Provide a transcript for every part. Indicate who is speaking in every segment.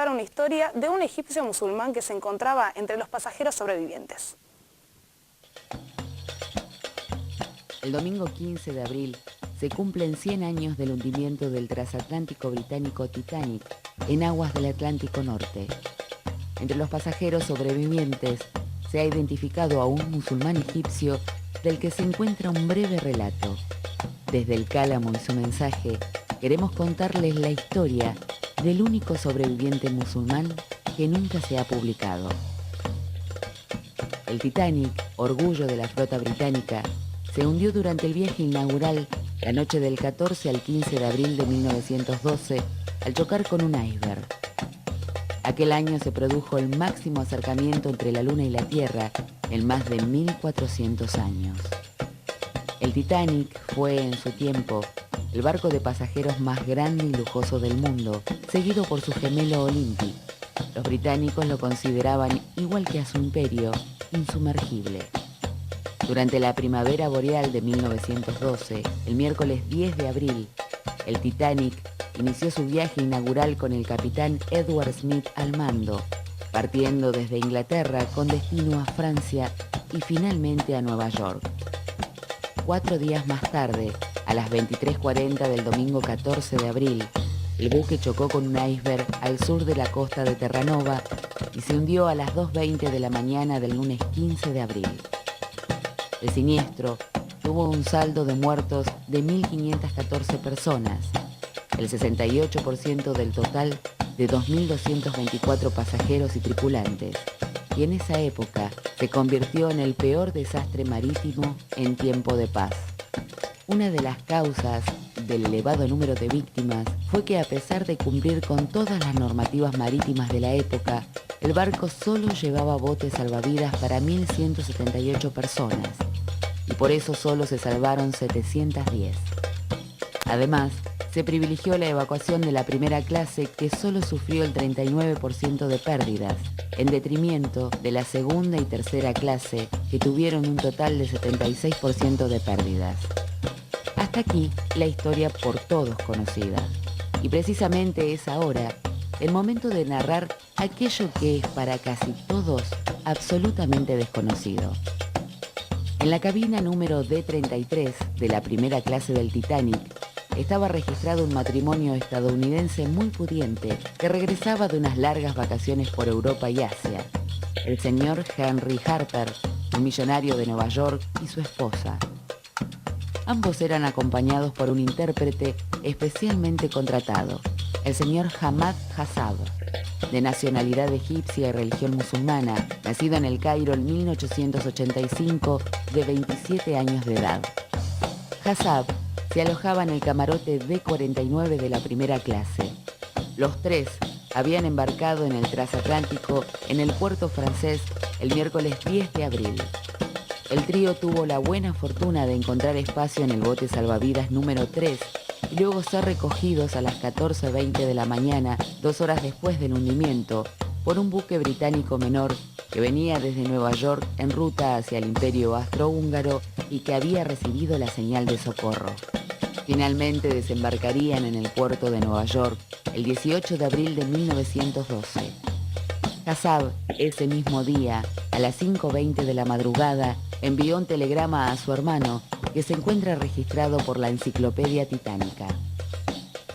Speaker 1: contar una historia de un egipcio musulmán que se encontraba entre los pasajeros sobrevivientes.
Speaker 2: El domingo 15 de abril se cumplen 100 años del hundimiento del transatlántico británico Titanic en aguas del Atlántico Norte. Entre los pasajeros sobrevivientes se ha identificado a un musulmán egipcio del que se encuentra un breve relato. Desde el Cálamo y su mensaje, queremos contarles la historia del único sobreviviente musulmán que nunca se ha publicado. El Titanic, orgullo de la flota británica, se hundió durante el viaje inaugural la noche del 14 al 15 de abril de 1912 al chocar con un iceberg. Aquel año se produjo el máximo acercamiento entre la Luna y la Tierra en más de 1400 años. El Titanic fue, en su tiempo, el barco de pasajeros más grande y lujoso del mundo, seguido por su gemelo Olympic. Los británicos lo consideraban, igual que a su imperio, insumergible. Durante la primavera boreal de 1912, el miércoles 10 de abril, el Titanic inició su viaje inaugural con el capitán Edward Smith al mando, partiendo desde Inglaterra con destino a Francia y finalmente a Nueva York. 4 días más tarde, a las 23:40 del domingo 14 de abril, el buque chocó con un iceberg al sur de la costa de Terranova y se hundió a las 2:20 de la mañana del lunes 15 de abril. El siniestro tuvo un saldo de muertos de 1.514 personas, el 68% del total de 2.224 pasajeros y tripulantes, y en esa época se convirtió en el peor desastre marítimo en tiempo de paz. Una de las causas del elevado número de víctimas fue que, a pesar de cumplir con todas las normativas marítimas de la época, el barco solo llevaba botes salvavidas para 1.178 personas, y por eso solo se salvaron 710. Además, se privilegió la evacuación de la primera clase, que solo sufrió el 39% de pérdidas, en detrimento de la segunda y tercera clase, que tuvieron un total de 76% de pérdidas. Hasta aquí la historia por todos conocida. Y precisamente es ahora el momento de narrar aquello que es para casi todos absolutamente desconocido. En la cabina número D33 de la primera clase del Titanic estaba registrado un matrimonio estadounidense muy pudiente que regresaba de unas largas vacaciones por Europa y Asia. El señor Henry Harper, un millonario de Nueva York, y su esposa. Ambos eran acompañados por un intérprete especialmente contratado, el señor Hamad Hassab, de nacionalidad egipcia y religión musulmana, nacido en el Cairo en 1885, de 27 años de edad. Hassab se alojaba en el camarote D49 de la primera clase. Los tres habían embarcado en el transatlántico en el puerto francés el miércoles 10 de abril. El trío tuvo la buena fortuna de encontrar espacio en el bote salvavidas número 3 y luego ser recogidos a las 14:20 de la mañana, 2 horas después del hundimiento, por un buque británico menor que venía desde Nueva York en ruta hacia el Imperio Austrohúngaro y que había recibido la señal de socorro. Finalmente desembarcarían en el puerto de Nueva York el 18 de abril de 1912. Hassab, ese mismo día, a las 5:20 de la madrugada, envió un telegrama a su hermano, que se encuentra registrado por la Enciclopedia Titánica.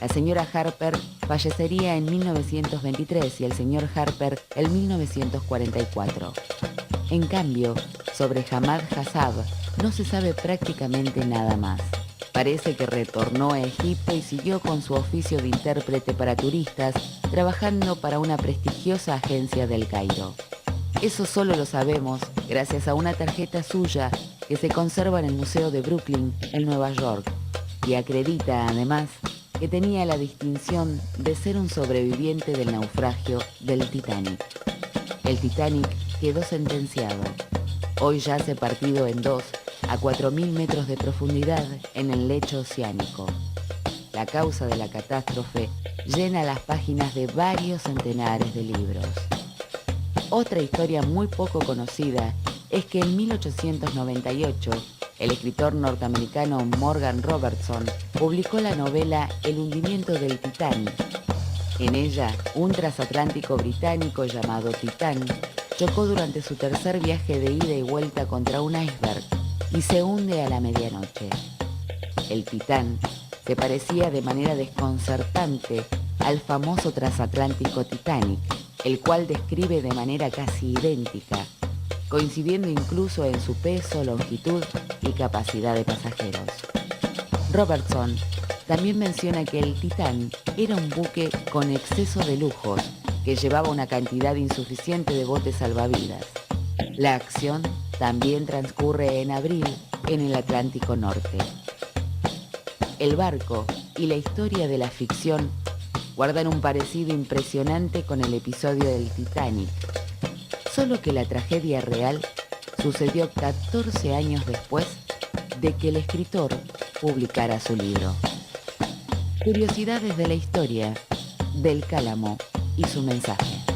Speaker 2: La señora Harper fallecería en 1923 y el señor Harper en 1944. En cambio, sobre Hamad Hassab no se sabe prácticamente nada más. Parece que retornó a Egipto y siguió con su oficio de intérprete para turistas, trabajando para una prestigiosa agencia del Cairo. Eso solo lo sabemos gracias a una tarjeta suya que se conserva en el Museo de Brooklyn, en Nueva York, y acredita, además, que tenía la distinción de ser un sobreviviente del naufragio del Titanic. El Titanic quedó sentenciado. Hoy yace partido en dos, a 4.000 metros de profundidad en el lecho oceánico. La causa de la catástrofe llena las páginas de varios centenares de libros. Otra historia muy poco conocida es que en 1898 el escritor norteamericano Morgan Robertson publicó la novela El hundimiento del Titanic. En ella, un transatlántico británico llamado Titán chocó durante su tercer viaje de ida y vuelta contra un iceberg y se hunde a la medianoche. El Titán se parecía de manera desconcertante al famoso transatlántico Titanic, el cual describe de manera casi idéntica, coincidiendo incluso en su peso, longitud y capacidad de pasajeros. Robertson también menciona que el Titán era un buque con exceso de lujos que llevaba una cantidad insuficiente de botes salvavidas. La acción también transcurre en abril en el Atlántico Norte. El barco y la historia de la ficción guardan un parecido impresionante con el episodio del Titanic, solo que la tragedia real sucedió 14 años después de que el escritor publicara su libro. Curiosidades de la historia del Cálamo y su mensaje.